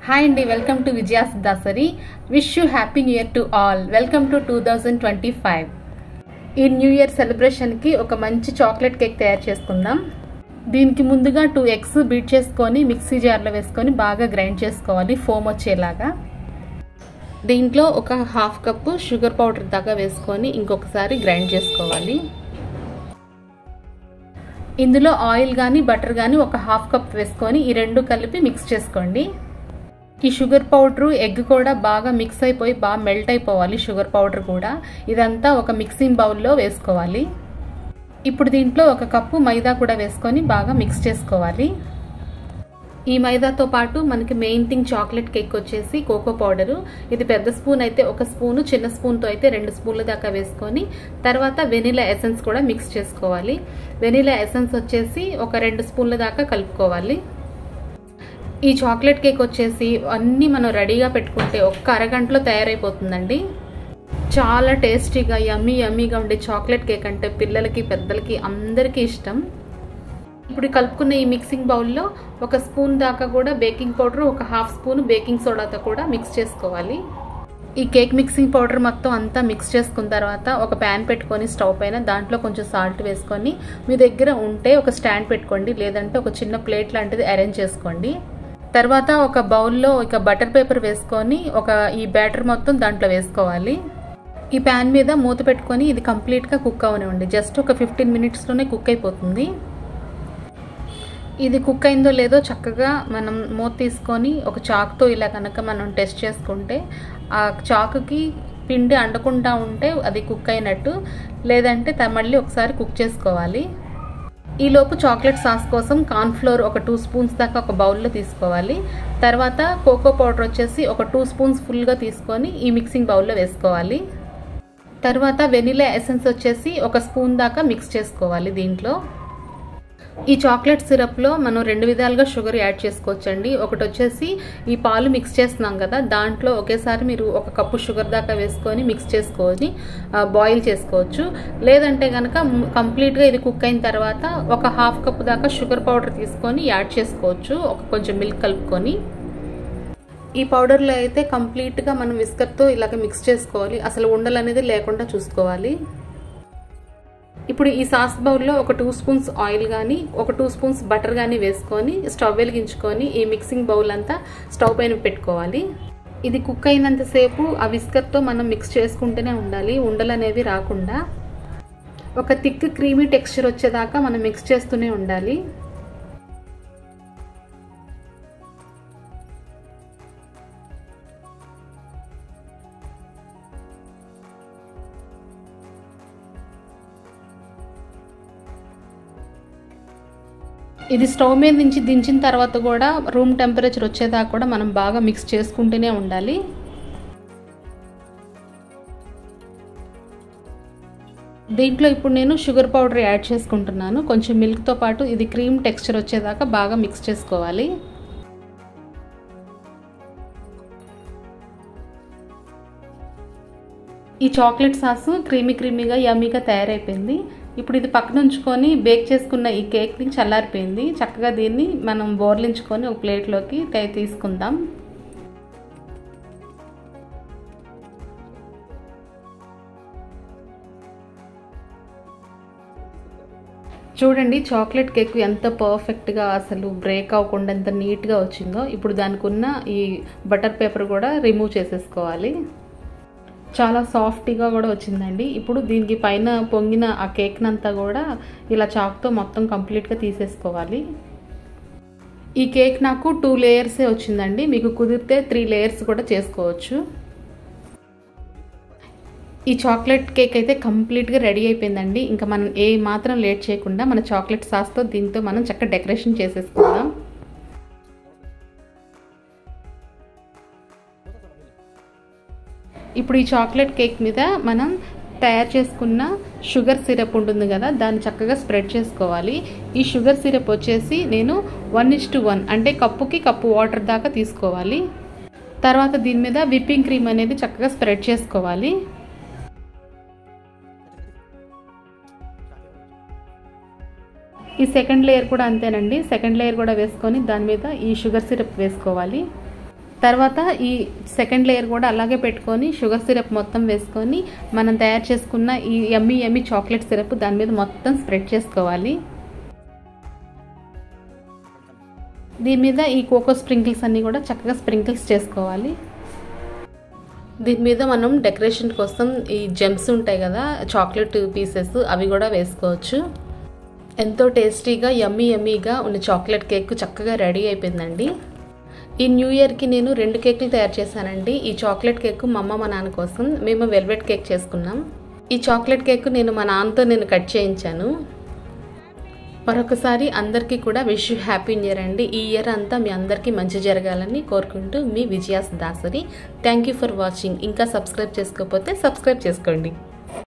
Hi Andy, welcome to Vijaya's Dasari. Wish you happy new year to all. Welcome to 2025. ఈ new year celebration కి ఒక మంచి chocolate cake తయారు చేసుకుందాం. దీనికి ముందుగా 2 eggs బీట్ చేసుకొని మిక్సీ జార్ లో వేసుకొని బాగా గ్రైండ్ చేసుకోవాలి ఫోమ్ వచ్చేలాగా. దీంట్లో ఒక హాఫ్ కప్ షుగర్ పౌడర్ దాకా వేసుకొని ఇంకొకసారి గ్రైండ్ చేసుకోవాలి. ఇందులో ఆయిల్ గాని బటర్ గాని ఒక హాఫ్ కప్ వేసుకొని ఈ రెండు కలిపి మిక్స్ చేసుకోండి. ఈ షుగర్ పౌడర్ ఎగ్ కూడా బాగా మిక్స్ అయిపోయి బాగా మెల్ట్ అయిపోవాలి. షుగర్ పౌడర్ కూడా ఇదంతా ఒక మిక్సింగ్ బౌల్లో వేసుకోవాలి. ఇప్పుడు దీంట్లో ఒక కప్పు మైదా కూడా వేసుకొని బాగా మిక్స్ చేసుకోవాలి. ఈ మైదాతో పాటు మనకి మెయిన్ థింగ్ చాక్లెట్ కేక్ వచ్చేసి కోకో పౌడరు. ఇది పెద్ద స్పూన్ అయితే ఒక స్పూను, చిన్న స్పూన్తో అయితే 2 స్పూన్ల దాకా వేసుకొని తర్వాత వెనిలా ఎసెన్స్ కూడా మిక్స్ చేసుకోవాలి. వెనిలా ఎసెన్స్ వచ్చేసి ఒక 2 స్పూన్ల దాకా కలుపుకోవాలి. ఈ చాక్లెట్ కేక్ వచ్చేసి అన్నీ మనం రెడీగా పెట్టుకుంటే ఒక్క అరగంటలో తయారైపోతుందండి. చాలా టేస్టీగా యమ్మీగా ఉండే చాక్లెట్ కేక్ అంటే పిల్లలకి పెద్దలకి అందరికీ ఇష్టం. ఇప్పుడు కలుపుకున్న ఈ మిక్సింగ్ బౌల్లో ఒక స్పూన్ దాకా కూడా బేకింగ్ పౌడర్, ఒక హాఫ్ స్పూన్ బేకింగ్ సోడాతో కూడా మిక్స్ చేసుకోవాలి. ఈ కేక్ మిక్సింగ్ పౌడర్ మొత్తం అంతా మిక్స్ చేసుకున్న తర్వాత ఒక ప్యాన్ పెట్టుకొని స్టవ్ పైన దాంట్లో కొంచెం సాల్ట్ వేసుకొని మీ దగ్గర ఉంటే ఒక స్టాండ్ పెట్టుకోండి, లేదంటే ఒక చిన్న ప్లేట్ లాంటిది అరేంజ్ చేసుకోండి. తర్వాత ఒక బౌల్లో ఒక బటర్ పేపర్ వేసుకొని ఈ బ్యాటర్ మొత్తం దాంట్లో వేసుకోవాలి. ఈ ప్యాన్ మీద మూత పెట్టుకొని ఇది కంప్లీట్గా కుక్ అవనివ్వండి. జస్ట్ ఒక 15 మినిట్స్లోనే కుక్ అయిపోతుంది. ఇది కుక్ అయిందో లేదో చక్కగా మనం మూత తీసుకొని ఒక చాకుతో ఇలా కనుక మనం టెస్ట్ చేసుకుంటే ఆ చాకుకి పిండి అంటకుండా ఉంటే అది కుక్ అయినట్టు, లేదంటే మళ్ళీ ఒకసారి కుక్ చేసుకోవాలి. ఈలోపు చాక్లెట్ సాస్ కోసం కార్న్ ఫ్లోర్ ఒక 2 స్పూన్స్ దాకా ఒక బౌల్లో తీసుకోవాలి. తర్వాత కోకో పౌడర్ వచ్చేసి ఒక 2 స్పూన్స్ ఫుల్గా తీసుకొని ఈ మిక్సింగ్ బౌల్లో వేసుకోవాలి. తర్వాత వెనిలా ఎసెన్స్ వచ్చేసి ఒక స్పూన్ దాకా మిక్స్ చేసుకోవాలి. దీంట్లో ఈ చాక్లెట్ సిరప్లో మనం 2 విధాలుగా షుగర్ యాడ్ చేసుకోవచ్చండి. ఒకటి వచ్చేసి ఈ పాలు మిక్స్ చేస్తున్నాం కదా, దాంట్లో ఒకేసారి మీరు ఒక కప్పు షుగర్ దాకా వేసుకొని మిక్స్ చేసుకొని బాయిల్ చేసుకోవచ్చు. లేదంటే కనుక కంప్లీట్గా ఇది కుక్ అయిన తర్వాత ఒక హాఫ్ కప్ దాకా షుగర్ పౌడర్ తీసుకొని యాడ్ చేసుకోవచ్చు, కొంచెం మిల్క్ కలుపుకొని. ఈ పౌడర్లో అయితే కంప్లీట్గా మనం విస్కర్తో ఇలాగ మిక్స్ చేసుకోవాలి, అసలు ఉండలు అనేది లేకుండా చూసుకోవాలి. ఇప్పుడు ఈ సాస్ బౌల్లో ఒక 2 స్పూన్స్ ఆయిల్ కానీ ఒక 2 స్పూన్స్ బటర్ కానీ వేసుకొని స్టవ్ వెలిగించుకొని ఈ మిక్సింగ్ బౌల్ అంతా స్టవ్ పైన పెట్టుకోవాలి. ఇది కుక్ అయినంతసేపు ఆ విస్కర్తో మనం మిక్స్ చేసుకుంటూనే ఉండాలి, ఉండలు అనేవి రాకుండా. ఒక థిక్ క్రీమీ టెక్స్చర్ వచ్చేదాకా మనం మిక్స్ చేస్తూనే ఉండాలి. ఇది స్టవ్ మీద నుంచి దించిన తర్వాత కూడా రూమ్ టెంపరేచర్ వచ్చేదాకా కూడా మనం బాగా మిక్స్ చేసుకుంటూనే ఉండాలి. దీంట్లో ఇప్పుడు నేను షుగర్ పౌడర్ యాడ్ చేసుకుంటున్నాను. కొంచెం మిల్క్తో పాటు ఇది క్రీమ్ టెక్స్చర్ వచ్చేదాకా బాగా మిక్స్ చేసుకోవాలి. ఈ చాక్లెట్ సాస్ క్రీమీగా యమ్మీగా తయారైపోయింది. ఇప్పుడు ఇది పక్కన ఉంచుకొని బేక్ చేసుకున్న ఈ కేక్ని చల్లారిపోయింది. చక్కగా దీన్ని మనం బోర్లించుకొని ఒక ప్లేట్లోకి తీసుకుందాం. చూడండి చాక్లెట్ కేక్ ఎంత పర్ఫెక్ట్గా అసలు బ్రేక్ అవ్వకుండా ఎంత నీట్గా వచ్చిందో. ఇప్పుడు దానికి ఉన్న ఈ బటర్ పేపర్ కూడా రిమూవ్ చేసేసుకోవాలి. చాలా సాఫ్ట్గా కూడా వచ్చిందండి. ఇప్పుడు దీనికి పైన పొంగిన ఆ కేక్నంతా కూడా ఇలా చాక్తో మొత్తం కంప్లీట్గా తీసేసుకోవాలి. ఈ కేక్ నాకు 2 లేయర్సే వచ్చిందండి, మీకు కుదిరితే 3 లేయర్స్ కూడా చేసుకోవచ్చు. ఈ చాక్లెట్ కేక్ అయితే కంప్లీట్గా రెడీ అయిపోయిందండి. ఇంకా మనం ఏ మాత్రం లేట్ చేయకుండా మన చాక్లెట్ సాస్తో దీంతో మనం చక్కగా డెకరేషన్ చేసేసుకుందాం. ఇప్పుడు ఈ చాక్లెట్ కేక్ మీద మనం తయారు చేసుకున్న షుగర్ సిరప్ ఉంటుంది కదా, దాన్ని చక్కగా స్ప్రెడ్ చేసుకోవాలి. ఈ షుగర్ సిరప్ వచ్చేసి నేను 1:1 అంటే కప్పుకి కప్పు వాటర్ దాకా తీసుకోవాలి. తర్వాత దీని మీద విప్పింగ్ క్రీమ్ అనేది చక్కగా స్ప్రెడ్ చేసుకోవాలి. ఈ సెకండ్ లేయర్ కూడా అంతేనండి. సెకండ్ లేయర్ కూడా వేసుకొని దాని మీద ఈ షుగర్ సిరప్ వేసుకోవాలి. తర్వాత ఈ సెకండ్ లేయర్ కూడా అలాగే పెట్టుకొని షుగర్ సిరప్ మొత్తం వేసుకొని మనం తయారు చేసుకున్న ఈ యమ్మీ చాక్లెట్ సిరప్ దాని మీద మొత్తం స్ప్రెడ్ చేసుకోవాలి. దీని మీద ఈ కోకో స్ప్రింకిల్స్ అన్నీ కూడా చక్కగా స్ప్రింకిల్స్ చేసుకోవాలి. దీని మీద మనం డెకరేషన్ కోసం ఈ జెమ్స్ ఉంటాయి కదా, చాక్లెట్ పీసెస్, అవి కూడా వేసుకోవచ్చు. ఎంతో టేస్టీగా యమ్మీగా ఉన్న చాక్లెట్ కేక్ చక్కగా రెడీ అయిపోయిందండి. ఈ న్యూ ఇయర్కి నేను 2 కేకులు తయారు చేశానండి. ఈ చాక్లెట్ కేక్ మా అమ్మ మా నాన్న కోసం, మేము వెల్వెట్ కేక్ చేసుకున్నాం. ఈ చాక్లెట్ కేక్ నేను మా నాన్నతో కట్ చేయించాను. మరొకసారి అందరికీ కూడా wish you happy new year అండి. ఈ ఇయర్ అంతా మీ అందరికీ మంచి జరగాలని కోరుకుంటూ మీ Vijayas Dasari. Thank you for watching. ఇంకా సబ్స్క్రైబ్ చేసుకోకపోతే సబ్స్క్రైబ్ చేసుకోండి.